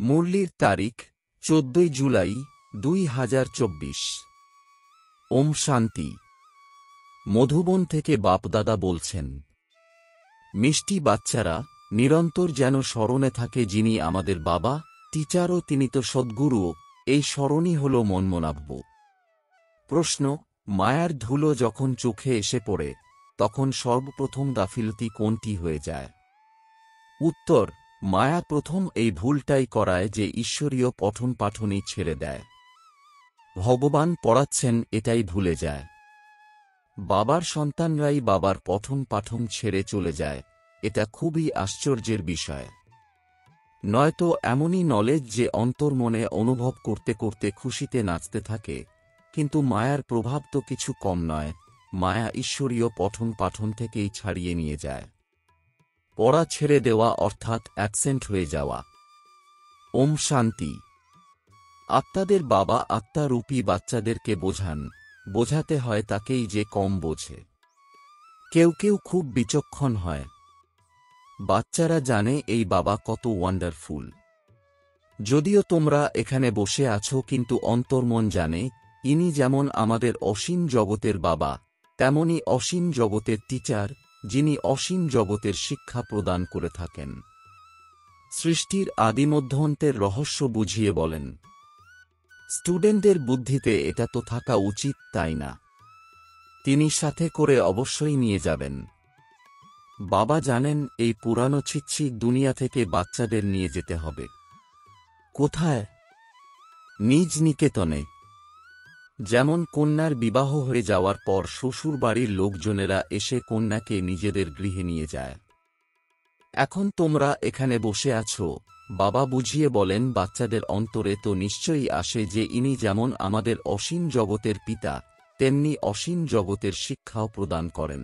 মুরলির তারিখ 14 জুলাই 2024। ওম শান্তি। মধুবন থেকে বাপদাদা বলছেন, মিষ্টি বাচ্চারা, নিরন্তর যেন স্মরণে থাকে যিনি আমাদের বাবা, টিচারও তিনি তো সদ্গুরুও, এই স্মরণই হল মন্মনাভ্য। প্রশ্ন: মায়ার ধুলো যখন চোখে এসে পড়ে তখন সর্বপ্রথম গাফিলতি কোনটি হয়ে যায়? উত্তর: মায়া প্রথম এই ভুলটাই করায় যে ঈশ্বরীয় পঠন পাঠনই ছেড়ে দেয়। ভগবান পড়াচ্ছেন এটাই ভুলে যায়। বাবার সন্তানরাই বাবার পঠন পাঠন ছেড়ে চলে যায়, এটা খুবই আশ্চর্যের বিষয়। নয়তো এমনই নলেজ যে অন্তর্মনে অনুভব করতে করতে খুশিতে নাচতে থাকে, কিন্তু মায়ার প্রভাব তো কিছু কম নয়। মায়া ঈশ্বরীয় পঠন পাঠন থেকেই ছাড়িয়ে নিয়ে যায়। পড়া ছেড়ে দেওয়া অর্থাৎ অ্যাবসেন্ট হয়ে যাওয়া। ওম শান্তি। আত্মাদের বাবা আত্মারূপী বাচ্চাদেরকে বোঝান, বোঝাতে হয় তাকেই যে কম বোঝে। কেউ কেউ খুব বিচক্ষণ হয়। বাচ্চারা জানে এই বাবা কত ওয়ান্ডারফুল। যদিও তোমরা এখানে বসে আছো, কিন্তু অন্তর্মন জানে ইনি যেমন আমাদের অসীম জগতের বাবা, তেমনি অসীম জগতের টিচার, যিনি অসীম জগতের শিক্ষা প্রদান করে থাকেন। সৃষ্টির আদিমধ্যান্তের রহস্য বুঝিয়ে বলেন। স্টুডেন্টদের বুদ্ধিতে এটা তো থাকা উচিত, তাই না? তিনি সাথে করে অবশ্যই নিয়ে যাবেন। বাবা জানেন এই পুরানো ছিচ্ছি দুনিয়া থেকে বাচ্চাদের নিয়ে যেতে হবে। কোথায়? নিজ নিকেতনে। যেমন কন্যার বিবাহ হয়ে যাওয়ার পর শ্বশুর বাড়ির লোকজনেরা এসে কন্যাকে নিজেদের গৃহে নিয়ে যায়। এখন তোমরা এখানে বসে আছো, বাবা বুঝিয়ে বলেন বাচ্চাদের অন্তরে তো নিশ্চয়ই আসে যে ইনি যেমন আমাদের অসীম জগতের পিতা, তেমনি অসীম জগতের শিক্ষাও প্রদান করেন।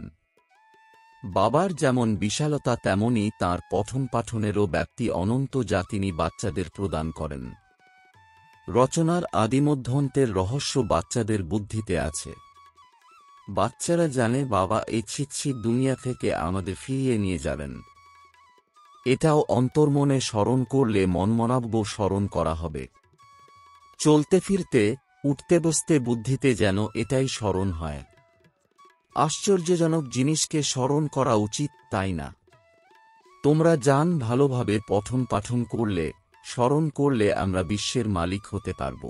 বাবার যেমন বিশালতা তেমনি তাঁর পঠন পাঠনেরও ব্যাপ্তি অনন্ত, যা তিনি বাচ্চাদের প্রদান করেন। রচনার আদিমধ্যান্তের রহস্য বাচ্চাদের বুদ্ধিতে আছে। বাচ্চারা জানে বাবা এই ছিচ্ছি দুনিয়া থেকে আমাদের ফিরিয়ে নিয়ে যাবেন। এটাও অন্তর্মনে স্মরণ করলে মনমনাভ্য স্মরণ করা হবে। চলতে ফিরতে, উঠতে বসতে বুদ্ধিতে যেন এটাই স্মরণ হয়। আশ্চর্যজনক জিনিসকে স্মরণ করা উচিত, তাই না? তোমরা জান ভালোভাবে পঠন পাঠন করলে, স্মরণ করলে আমরা বিশ্বের মালিক হতে পারব।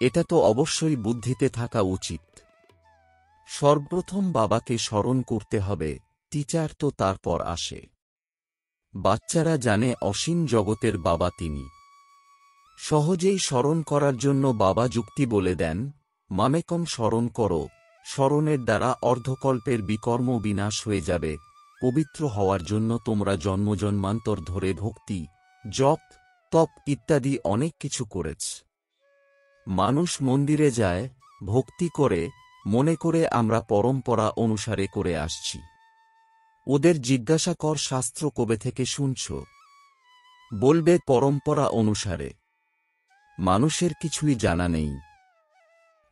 এটা তো অবশ্যই বুদ্ধিতে থাকা উচিত। সর্বপ্রথম বাবাকে স্মরণ করতে হবে, টিচার তো তারপর আসে। বাচ্চারা জানে অসীম জগতের বাবা তিনি। সহজেই স্মরণ করার জন্য বাবা যুক্তি বলে দেন, মামেকম স্মরণ করো, স্মরণের দ্বারা অর্ধকল্পের বিকর্ম বিনাশ হয়ে যাবে। পবিত্র হওয়ার জন্য তোমরা জন্মজন্মান্তর ধরে ভক্তি, জপ, তপ ইত্যাদি অনেক কিছু করেছ। মানুষ মন্দিরে যায়, ভক্তি করে, মনে করে আমরা পরম্পরা অনুসারে করে আসছি। ওদের জিজ্ঞাসা কর শাস্ত্র কবে থেকে শুনছ? বলবে পরম্পরা অনুসারে। মানুষের কিছুই জানা নেই।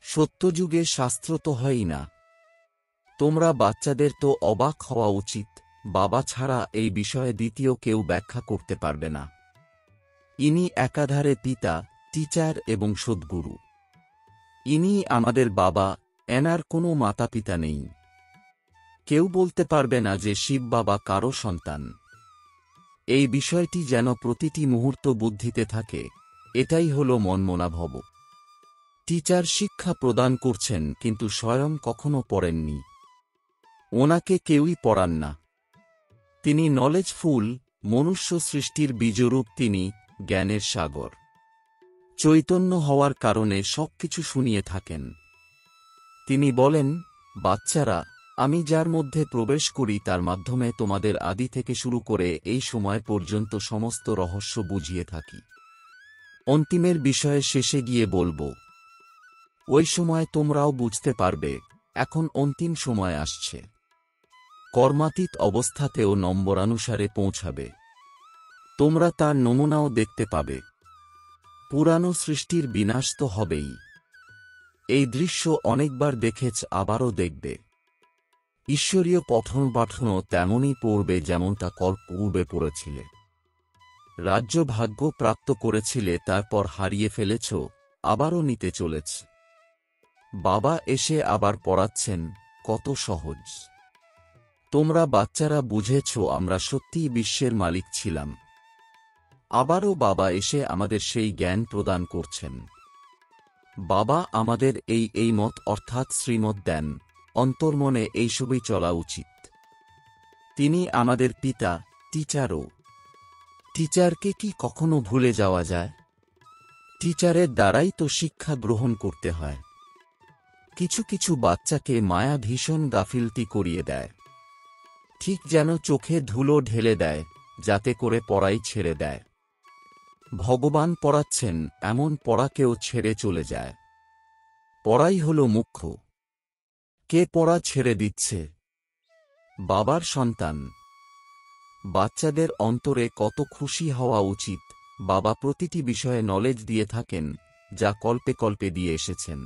সত্যযুগে শাস্ত্র তো হয়ই না। তোমরা বাচ্চাদের তো অবাক হওয়া উচিত, বাবা ছাড়া এই বিষয়ে দ্বিতীয় কেউ ব্যাখ্যা করতে পারবে না। ইনি একাধারে পিতা, টিচার এবং সদ্গুরু। ইনি আমাদের বাবা, এনার কোনো মাতা পিতা নেই। কেউ বলতে পারবে না যে শিব বাবা কারো সন্তান। এই বিষয়টি যেন প্রতিটি মুহূর্ত বুদ্ধিতে থাকে, এটাই হল মন্মনাভব। টিচার শিক্ষা প্রদান করছেন কিন্তু স্বয়ং কখনো পড়েননি। ওনাকে কেউই পড়ান না। তিনি নলেজফুল, মনুষ্য সৃষ্টির বীজরূপ, তিনি জ্ঞানের সাগর। চৈতন্য হওয়ার কারণে সবকিছু শুনিয়ে থাকেন। তিনি বলেন, বাচ্চারা, আমি যার মধ্যে প্রবেশ করি তার মাধ্যমে তোমাদের আদি থেকে শুরু করে এই সময় পর্যন্ত সমস্ত রহস্য বুঝিয়ে থাকি। অন্তিমের বিষয়ে শেষে গিয়ে বলবো। ওই সময় তোমরাও বুঝতে পারবে। এখন অন্তিম সময় আসছে। কর্মাতীত অবস্থাতেও নম্বরানুসারে পৌঁছাবে। তোমরা তার নমুনাও দেখতে পাবে। পুরানো সৃষ্টির বিনাশ তো হবেই। এই দৃশ্য অনেকবার দেখেছ, আবারও দেখবে। ঈশ্বরীয় পঠন পাঠনও তেমনই পড়বে যেমনটা পূর্বে পড়েছিলে। রাজ্য ভাগ্য প্রাপ্ত করেছিলে, তারপর হারিয়ে ফেলেছ, আবারও নিতে চলেছ। বাবা এসে আবার পড়াচ্ছেন, কত সহজ। তোমরা বাচ্চারা বুঝেছ আমরা সত্যিই বিশ্বের মালিক ছিলাম। আবারও বাবা এসে আমাদের সেই জ্ঞান প্রদান করছেন। বাবা আমাদের এই মত অর্থাৎ শ্রীমত দেন, অন্তর্মনে এইসবই চলা উচিত। তিনি আমাদের পিতা, টিচারও। টিচারকে কি কখনো ভুলে যাওয়া যায়? টিচারের দ্বারাই তো শিক্ষা গ্রহণ করতে হয়। কিছু কিছু বাচ্চাকে মায়া ভীষণ গাফিলতি করিয়ে দেয়, ঠিক যেন চোখে ধুলো ঢেলে দেয়, যাতে করে পড়াই ছেড়ে দেয়। ভগবান পড়াচ্ছেন, এমন পড়াকেও ছেড়ে চলে যায়। পড়াই হল মুখ্য। কে পড়া ছেড়ে দিচ্ছে? বাবার সন্তান। বাচ্চাদের অন্তরে কত খুশি হওয়া উচিত। বাবা প্রতিটি বিষয়ে নলেজ দিয়ে থাকেন, যা কল্পে কল্পে দিয়ে এসেছেন।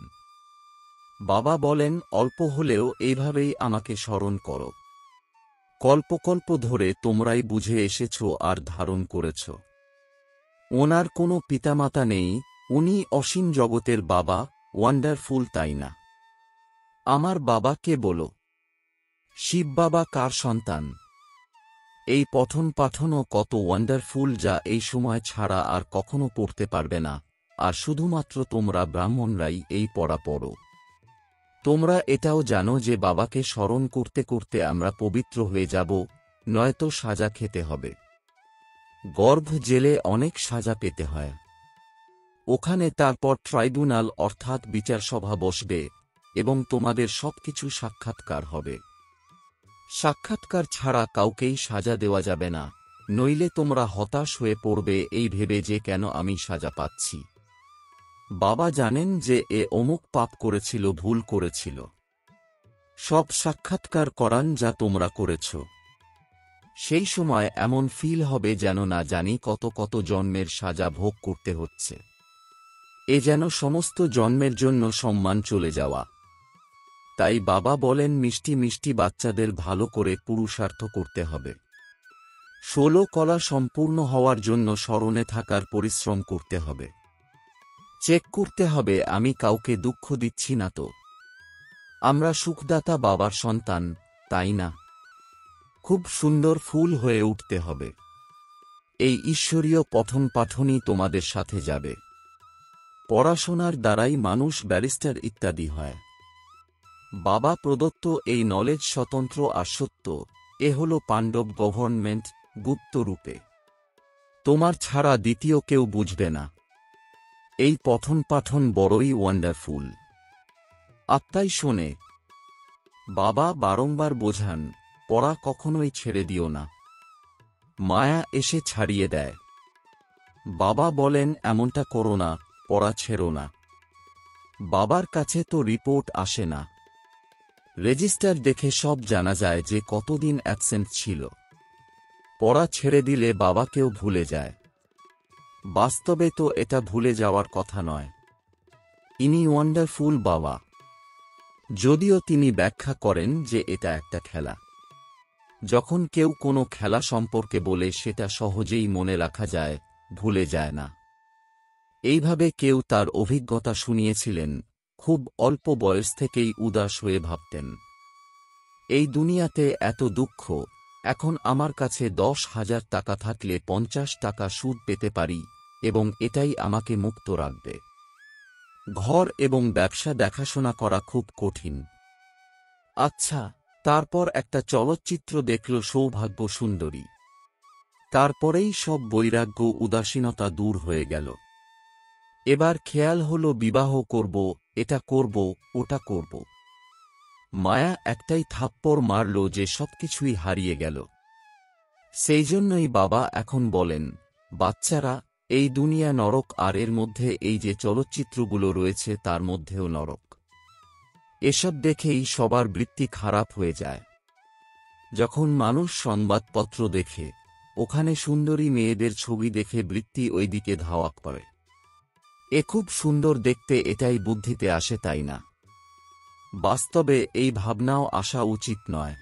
বাবা বলেন, অল্প হলেও এইভাবেই আমাকে স্মরণ করো। কল্প কল্প ধরে তোমরাই বুঝে এসেছ আর ধারণ করেছ। ওনার কোনো পিতামাতা নেই, উনি অসীম জগতের বাবা, ওয়ান্ডারফুল, তাই না? আমার বাবা কে বলো? শিব বাবা কার সন্তান? এই পঠন পাঠনও কত ওয়ান্ডারফুল, যা এই সময় ছাড়া আর কখনো পড়তে পারবে না। আর শুধুমাত্র তোমরা ব্রাহ্মণরাই এই পড়া পড়ো। তোমরা এটাও জানো যে বাবাকে স্মরণ করতে করতে আমরা পবিত্র হয়ে যাব, নয়তো সাজা খেতে হবে। গর্ভ জেলে অনেক সাজা পেতে হয়। ওখানে তারপর ট্রাইব্যুনাল অর্থাৎ বিচারসভা বসবে এবং তোমাদের সবকিছু সাক্ষাৎকার হবে। সাক্ষাৎকার ছাড়া কাউকেই সাজা দেওয়া যাবে না, নইলে তোমরা হতাশ হয়ে পড়বে এই ভেবে যে কেন আমি সাজা পাচ্ছি। বাবা জানেন যে এ অমুক পাপ করেছিল, ভুল করেছিল। সব সাক্ষাৎকার করান যা তোমরা করেছ। সেই সময় এমন ফিল হবে যেন না জানি কত কত জন্মের সাজা ভোগ করতে হচ্ছে। এ যেন সমস্ত জন্মের জন্য সম্মান চলে যাওয়া। তাই বাবা বলেন, মিষ্টি মিষ্টি বাচ্চাদের ভালো করে পুরুষার্থ করতে হবে। 16 কলা সম্পূর্ণ হওয়ার জন্য স্মরণে থাকার পরিশ্রম করতে হবে। চেক করতে হবে আমি কাউকে দুঃখ দিচ্ছি না তো। আমরা সুখদাতা বাবার সন্তান, তাই না? খুব সুন্দর ফুল হয়ে উঠতে হবে। এই ঈশ্বরীয় পঠন পাঠনই তোমাদের সাথে যাবে। পড়াশোনার দ্বারাই মানুষ ব্যারিস্টার ইত্যাদি হয়। বাবা প্রদত্ত এই নলেজ স্বতন্ত্র আর সত্য। এ হল পাণ্ডব গভর্নমেন্ট, গুপ্ত রূপে। তোমার ছাড়া দ্বিতীয় কেউ বুঝবে না। এই পঠন পাঠন বড়ই ওয়ান্ডারফুল। আত্মাই শোনে। বাবা বারংবার বোঝান, পড়া কখনোই ছেড়ে দিও না। মায়া এসে ছাড়িয়ে দেয়। বাবা বলেন, এমনটা করো না, পড়া ছেড়ো না। বাবার কাছে তো রিপোর্ট আসে না, রেজিস্টার দেখে সব জানা যায় যে কতদিন অ্যাবসেন্ট ছিল। পড়া ছেড়ে দিলে বাবাকেও ভুলে যায়। বাস্তবে তো এটা ভুলে যাওয়ার কথা নয়। ইনি ওয়ান্ডারফুল বাবা। যদিও তিনি ব্যাখ্যা করেন যে এটা একটা খেলা। যখন কেউ কোনো খেলা সম্পর্কে বলে সেটা সহজেই মনে রাখা যায়, ভুলে যায় না। এইভাবে কেউ তার অভিজ্ঞতা শুনিয়েছিলেন। খুব অল্প বয়স থেকেই উদাস হয়ে ভাবতেন, এই দুনিয়াতে এত দুঃখ, এখন আমার কাছে 10,000 টাকা থাকলে 50 টাকা সুদ পেতে পারি এবং এটাই আমাকে মুক্ত রাখবে। ঘর এবং ব্যবসা দেখাশোনা করা খুব কঠিন। আচ্ছা, তারপর একটা চলচ্চিত্র দেখল সৌভাগ্য সুন্দরী। তারপরেই সব বৈরাগ্য উদাসীনতা দূর হয়ে গেল। এবার খেয়াল হলো বিবাহ করব, এটা করব, ওটা করব। মায়া একটাই থাপ্পড় মারল যে সবকিছুই হারিয়ে গেল। সেই জন্যই বাবা এখন বলেন, বাচ্চারা, এই দুনিয়া নরক, আর এর মধ্যে এই যে চলচ্চিত্রগুলো রয়েছে তার মধ্যেও নরক। এসব দেখেই সবার বৃত্তি খারাপ হয়ে যায়। যখন মানুষ সংবাদপত্র দেখে, ওখানে সুন্দরী মেয়েদের ছবি দেখে বৃত্তি ওই দিকে ধাওয়া করে। এ খুব সুন্দর দেখতে, এটাই বুদ্ধিতে আসে, তাই না? বাস্তবে এই ভাবনাও আসা উচিত নয়।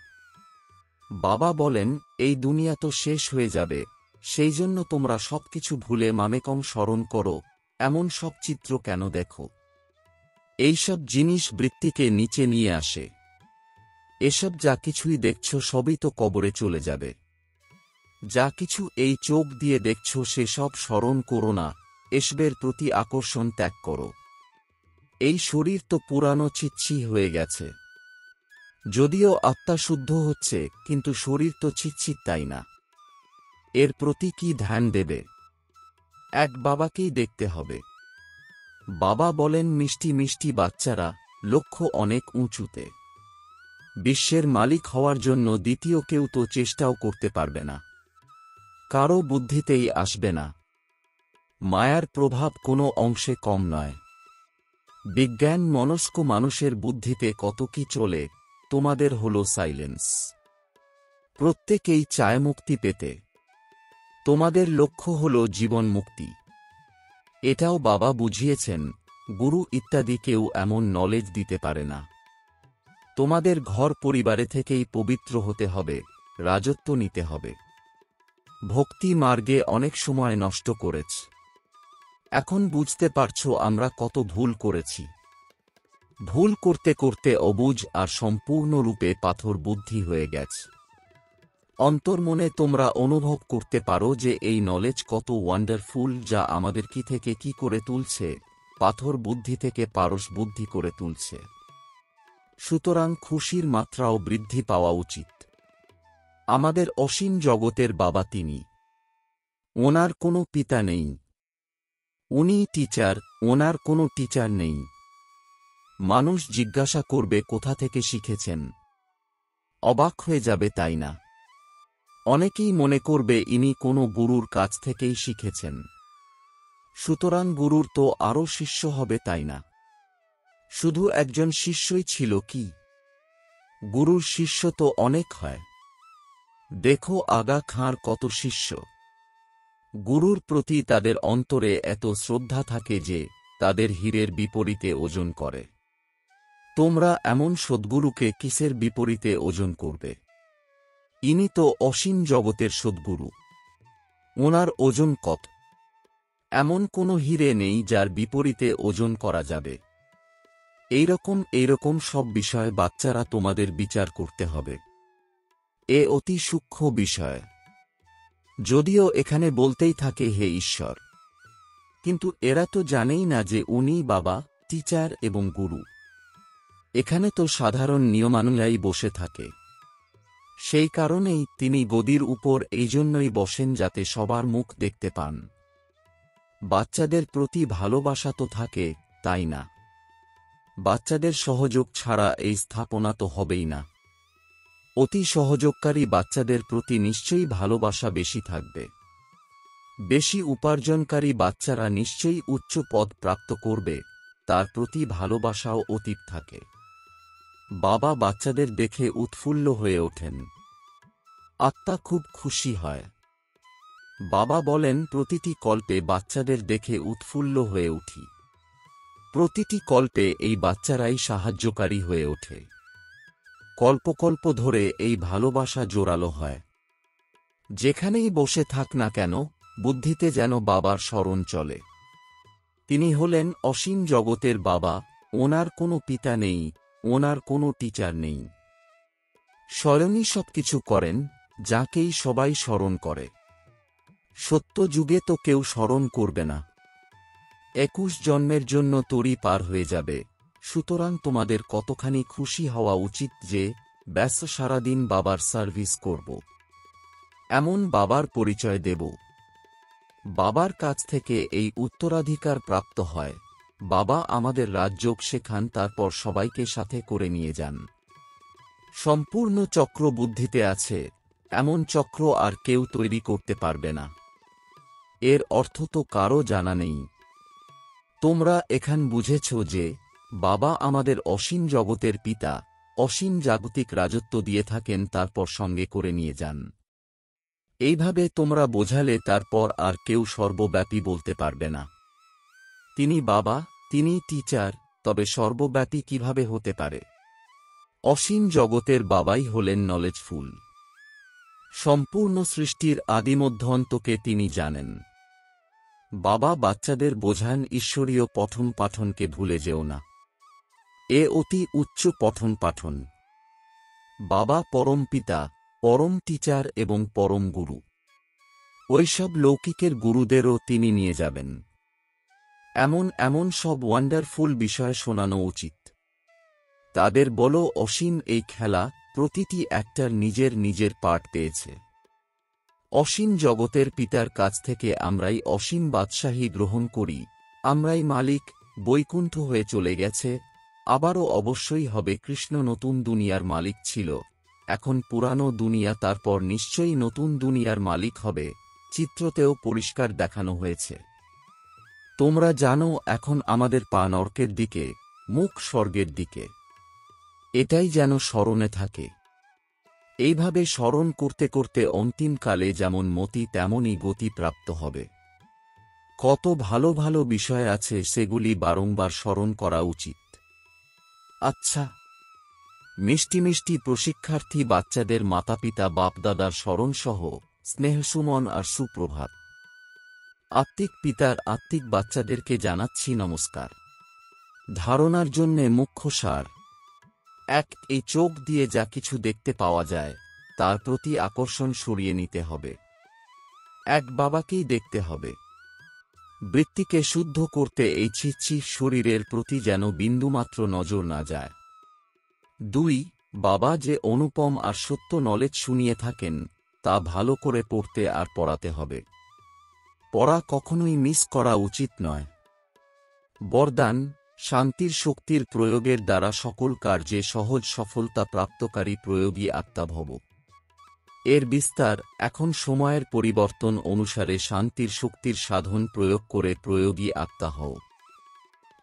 বাবা বলেন, এই দুনিয়া তো শেষ হয়ে যাবে, সেই জন্য তোমরা সবকিছু ভুলে মামেকং স্মরণ করো, এমন সব চিত্র কেন দেখো? এইসব জিনিস বৃত্তিকে নিচে নিয়ে আসে। এসব যা কিছুই দেখছ সবই তো কবরে চলে যাবে। যা কিছু এই চোখ দিয়ে দেখছ সেসব স্মরণ করো না, এসবের প্রতি আকর্ষণ ত্যাগ করো। এই শরীর তো পুরানো ছিচ্ছি হয়ে গেছে। যদিও আত্মা শুদ্ধ হচ্ছে, কিন্তু শরীর তো ছিচ্ছিত, তাই না? এর প্রতি কি ধ্যান দেবে? এক বাবাকেই দেখতে হবে। বাবা বলেন, মিষ্টি মিষ্টি বাচ্চারা, লক্ষ্য অনেক উঁচুতে। বিশ্বের মালিক হওয়ার জন্য দ্বিতীয় কেউ তো চেষ্টাও করতে পারবে না, কারো বুদ্ধিতেই আসবে না। মায়ার প্রভাব কোনো অংশে কম নয়। বিজ্ঞান মনস্ক মানুষের বুদ্ধিতে কত কি চলে, তোমাদের হলো সাইলেন্স। প্রত্যেকেই চায় মুক্তি পেতে। তোমাদের লক্ষ্য হল জীবন মুক্তি। এটাও বাবা বুঝিয়েছেন, গুরু ইত্যাদি কেউ এমন নলেজ দিতে পারে না। তোমাদের ঘর পরিবারে থেকেই পবিত্র হতে হবে, রাজত্ব নিতে হবে। ভক্তি মার্গে অনেক সময় নষ্ট করেছ। এখন বুঝতে পারছো আমরা কত ভুল করেছি। ভুল করতে করতে অবুঝ আর সম্পূর্ণরূপে পাথর বুদ্ধি হয়ে গেছে। অন্তর্মনে তোমরা অনুভব করতে পারো যে এই নলেজ কত ওয়ান্ডারফুল, যা আমাদের কি থেকে কি করে তুলছে, পাথর বুদ্ধি থেকে পারস বুদ্ধি করে তুলছে। সুতরাং খুশির মাত্রাও বৃদ্ধি পাওয়া উচিত। আমাদের অসীম জগতের বাবা তিনি। ওনার কোনো পিতা নেই। উনি টিচার, ওনার কোনো টিচার নেই। মানুষ জিজ্ঞাসা করবে কোথা থেকে শিখেছেন। অবাক হয়ে যাবে, তাই না? অনেকেই মনে করবে ইনি কোনো গুরুর কাছ থেকেই শিখেছেন। সুতরাং গুরুর তো আরও শিষ্য হবে, তাই না? শুধু একজন শিষ্যই ছিল কি? গুরুর শিষ্য তো অনেক হয়। দেখো আগা খাঁর কত শিষ্য। গুরুর প্রতি তাদের অন্তরে এত শ্রদ্ধা থাকে যে তাদের হীরের বিপরীতে ওজন করে। তোমরা এমন সদ্গুরুকে কিসের বিপরীতে ওজন করবে? ইনি তো অসীম জগতের সদ্গুরু। ওনার ওজন কত? এমন কোনো হীরে নেই যার বিপরীতে ওজন করা যাবে। এইরকম সব বিষয় বাচ্চারা তোমাদের বিচার করতে হবে। এ অতি সূক্ষ্ম বিষয়। যদিও এখানে বলতেই থাকে হে ঈশ্বর, কিন্তু এরা তো জানেই না যে উনি বাবা, টিচার এবং গুরু। এখানে তো সাধারণ নিয়মানুযায়ী বসে থাকে। সেই কারণেই তিনি গদির উপর এইজন্যই বসেন যাতে সবার মুখ দেখতে পান। বাচ্চাদের প্রতি ভালোবাসা তো থাকে, তাই না? বাচ্চাদের সহযোগ ছাড়া এই স্থাপনা তো হবেই না। অতি সহযোগকারী বাচ্চাদের প্রতি নিশ্চয়ই ভালোবাসা বেশি থাকবে। বেশি উপার্জনকারী বাচ্চারা নিশ্চয়ই উচ্চ পদ প্রাপ্ত করবে, তার প্রতি ভালোবাসাও অতীত থাকে। বাবা বাচ্চাদের দেখে উৎফুল্ল হয়ে ওঠেন। আত্মা খুব খুশি হয়। বাবা বলেন, প্রতিটি কল্পে বাচ্চাদের দেখে উৎফুল্ল হয়ে উঠি। প্রতিটি কল্পে এই বাচ্চারাই সাহায্যকারী হয়ে ওঠে। কল্পকল্প ধরে এই ভালোবাসা জোরালো হয়। যেখানেই বসে থাক না কেন, বুদ্ধিতে যেন বাবার স্মরণ চলে। তিনি হলেন অসীম জগতের বাবা, ওনার কোনো পিতা নেই, ওনার কোনো টিচার নেই। স্মরণই সবকিছু করেন, যাকেই সবাই স্মরণ করে। সত্য যুগে তো কেউ স্মরণ করবে না। 21 জন্মের জন্য তরি পার হয়ে যাবে। সুতরাং তোমাদের কতখানি খুশি হওয়া উচিত যে ব্যস্ত সারাদিন বাবার সার্ভিস করব। এমন বাবার পরিচয় দেব। বাবার কাছ থেকে এই উত্তরাধিকার প্রাপ্ত হয়। বাবা আমাদের রাজযোগ শেখান, তারপর সবাইকে সাথে করে নিয়ে যান। সম্পূর্ণ চক্র বুদ্ধিতে আছে, এমন চক্র আর কেউ তৈরি করতে পারবে না। এর অর্থ তো কারও জানা নেই। তোমরা এখান বুঝেছ যে বাবা আমাদের অসীম জগতের পিতা, অসীম জাগতিক রাজত্ব দিয়ে থাকেন, তারপর সঙ্গে করে নিয়ে যান। এইভাবে তোমরা বোঝালে তারপর আর কেউ সর্বব্যাপী বলতে পারবে না। তিনি বাবা, তিনি টিচার, তবে সর্বব্যাপী কিভাবে হতে পারে? অসীম জগতের বাবাই হলেন নলেজফুল। সম্পূর্ণ সৃষ্টির আদিমধ্যান্তকে তিনি জানেন। বাবা বাচ্চাদের বোঝান ঈশ্বরীয় পঠন পাঠনকে ভুলে যেও না। এ অতি উচ্চ পঠন পাঠন। বাবা পরম পিতা, পরম টিচার এবং পরম গুরু। ওইসব লৌকিকের গুরুদেরও তিনি নিয়ে যাবেন। এমন এমন সব ওয়ান্ডারফুল বিষয় শোনানো উচিত। তাদের বলো অসীম এই খেলা, প্রতিটি একটার নিজের নিজের পার্ট পেয়েছে। অসীম জগতের পিতার কাছ থেকে আমরাই অসীম বাদশাহী গ্রহণ করি, আমরাই মালিক। বৈকুণ্ঠ হয়ে চলে গেছে, আবারও অবশ্যই হবে। কৃষ্ণ নতুন দুনিয়ার মালিক ছিল, এখন পুরানো দুনিয়া, তারপর নিশ্চয়ই নতুন দুনিয়ার মালিক হবে। চিত্রতেও পরিষ্কার দেখানো হয়েছে। তোমরা জানো এখন আমাদের পা নরকের দিকে, মুখ স্বর্গের দিকে। এটাই যেন স্মরণে থাকে। এইভাবে স্মরণ করতে করতে অন্তিমকালে যেমন মতি তেমনই গতি প্রাপ্ত হবে। কত ভালো ভালো বিষয় আছে, সেগুলি বারংবার স্মরণ করা উচিত। আচ্ছা, মিষ্টি মিষ্টি প্রশিক্ষার্থী বাচ্চাদের মাতাপিতা বাপদাদার স্মরণসহ স্নেহসুমন আর সুপ্রভাত। আত্মিক পিতার আত্মিক বাচ্চাদেরকে জানাচ্ছি নমস্কার। ধারণার জন্যে মুখ্য সার এক, এই চোখ দিয়ে যা কিছু দেখতে পাওয়া যায় তার প্রতি আকর্ষণ সরিয়ে নিতে হবে। এক, বাবাকেই দেখতে হবে। বৃত্তিকে শুদ্ধ করতে এই ছিচ্ছি শরীরের প্রতি যেন বিন্দুমাত্র নজর না যায়। দুই, বাবা যে অনুপম আর সত্য নলেজ শুনিয়ে থাকেন তা ভালো করে পড়তে আর পড়াতে হবে। পড়া কখনোই মিস করা উচিত নয়। বরদান, শান্তির শক্তির প্রয়োগের দ্বারা সকল কার্যে সহজ সফলতা প্রাপ্তকারী প্রয়োগী আত্মা ভব। এর বিস্তার, এখন সময়ের পরিবর্তন অনুসারে শান্তির শক্তির সাধন প্রয়োগ করে প্রয়োগী আত্মা হও।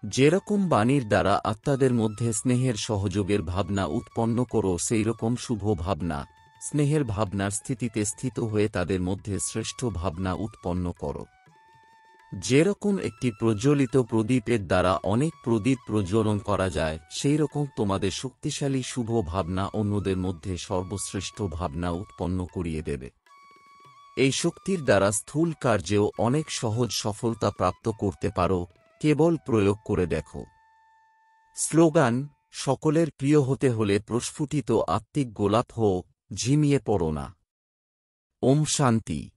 যেরকম বাণীর দ্বারা আত্মাদের মধ্যে স্নেহের সহযোগের ভাবনা উৎপন্ন করো, সেই রকম শুভ ভাবনা, স্নেহের ভাবনার স্থিতিতে স্থিত হয়ে তাদের মধ্যে শ্রেষ্ঠ ভাবনা উৎপন্ন করো। যেরকম একটি প্রজ্বলিত প্রদীপের দ্বারা অনেক প্রদীপ প্রজ্বলন করা যায়, সেই রকম তোমাদের শক্তিশালী শুভ ভাবনা অন্যদের মধ্যে সর্বশ্রেষ্ঠ ভাবনা উৎপন্ন করিয়ে দেবে। এই শক্তির দ্বারা স্থূল কার্যেও অনেক সহজ সফলতা প্রাপ্ত করতে পারো, কেবল প্রয়োগ করে দেখো। স্লোগান, সকলের প্রিয় হতে হলে প্রস্ফুটিত আত্মিক গোলাপ হও, ঝিমিয়ে পড়ো না। ওম শান্তি।